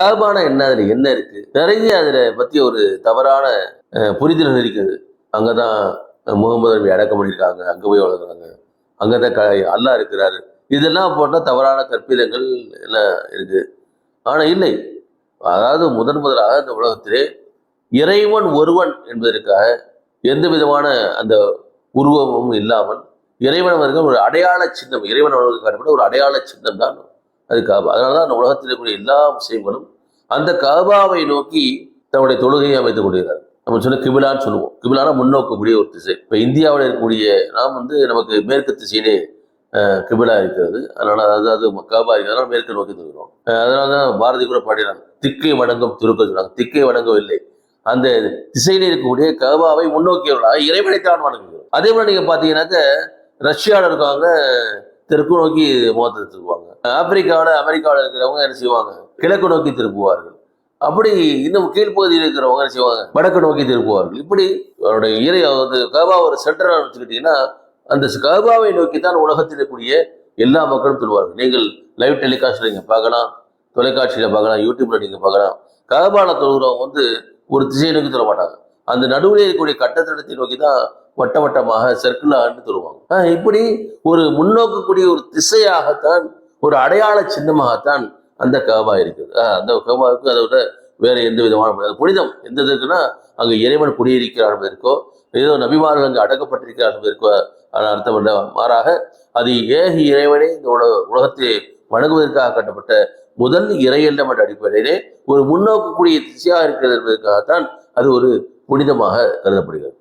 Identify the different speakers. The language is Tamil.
Speaker 1: காபானா என்ன, அதுல என்ன இருக்கு, நிறைய அதுல பத்தி ஒரு தவறான புரிதல் இருக்குது. அங்கதான் முகமது நபி அடக்கம் பண்ணியிருக்காங்க, அங்க போய் வளர்க்குறாங்க, அங்கதான் அல்லாஹ் இருக்கிறாரு. இதெல்லாம் போட்டா தவறான கற்பிதங்கள் எல்லாம் இருக்கு. ஆனா இல்லை, அதாவது முதலாக இந்த உலகத்திலே இறைவன் ஒருவன் என்பதற்காக எந்த விதமான அந்த உருவமும் இல்லாமல் இறைவன் அவர்கள் ஒரு அடையாள சின்னம், இறைவன் அவர்களுக்கு காட்டப்பட்ட ஒரு அடையாள சின்னம் தான் அது காபா. அதனாலதான் அந்த உலகத்தில் இருக்கக்கூடிய எல்லா விஷயங்களும் அந்த காபாவை நோக்கி தன்னுடைய தொழுகையை அமைத்துக் கொள்கிறார். நம்ம சொன்ன கிபிலான்னு சொல்லுவோம். கிபிலானா முன்னோக்கக்கூடிய ஒரு திசை. இப்ப இந்தியாவில் இருக்கக்கூடிய நாம் நமக்கு மேற்கு திசையிலே கிபிலா இருக்கிறது. அதனால அதாவது காபா இருக்கிறதுனால மேற்கு நோக்கி திருக்கிறோம். அதனாலதான் பாரதி கூட பாடினாங்க, திக்கை வணங்கும் திருக்க சொன்னாங்க. திக்கை வணங்கவில்லை, அந்த திசையில இருக்கக்கூடிய காபாவை முன்னோக்கியவர்களாக இறைவனைத்தான் வணங்குகிறோம். அதே போல நீங்க பாத்தீங்கன்னாக்க ரஷ்யாவில் இருக்கவங்க தெற்கு நோக்கி முகத்தை திருப்புவாங்க. அமெரிக்காவில் இருக்கிறவங்க என்ன செய்வாங்க, கிழக்கு நோக்கி திருப்புவார்கள். அப்படி இன்னும் கீழ்ப்பகுதியில் இருக்கிறவங்க என்ன செய்வாங்க, வடக்கு நோக்கி திருப்புவார்கள். இப்படி அவருடைய காபா ஒரு சென்டரா வச்சுக்கிட்டீங்கன்னா அந்த காபாவை நோக்கித்தான் உலகத்தில் இருக்கக்கூடிய எல்லா மக்களும் சொல்லுவார்கள். நீங்கள் லைவ் டெலிகாஸ்ட்ல நீங்க பார்க்கலாம், தொலைக்காட்சியில பார்க்கலாம், யூடியூப்ல நீங்க பார்க்கலாம். காபால தொழுகிறவங்க ஒரு திசையை நோக்கி சொல்ல மாட்டாங்க, அந்த நடுவில் இருக்கக்கூடிய கட்டத்திடத்தை நோக்கி தான் வட்ட வட்டமாக சர்க்கிளான்னு சொல்லுவாங்க. இப்படி ஒரு முன்னோக்கக்கூடிய ஒரு திசையாகத்தான், ஒரு அடையாள சின்னமாகத்தான் அந்த காபா இருக்குது. அந்த காபாவுக்கு அதை விட வேற எந்த விதமான புனிதம் எந்த இருக்குன்னா, அங்க இறைவன் குடியிருக்கிறார் என்பதற்கோ, ஏதோ நபிமார்கள் அங்கு அடக்கப்பட்டிருக்கிறார் என்பதற்கோ அர்த்தம் இல்லை. மாறாக அது ஏகி இறைவனே இந்த உலகத்தை வணங்குவதற்காக கட்டப்பட்ட முதல் இறையல்லம் என்ற அடிப்படையிலே ஒரு முன்னோக்கக்கூடிய திசையாக இருக்கிறது என்பதற்காகத்தான் அது ஒரு புனிதமாக கருதப்படுகிறது.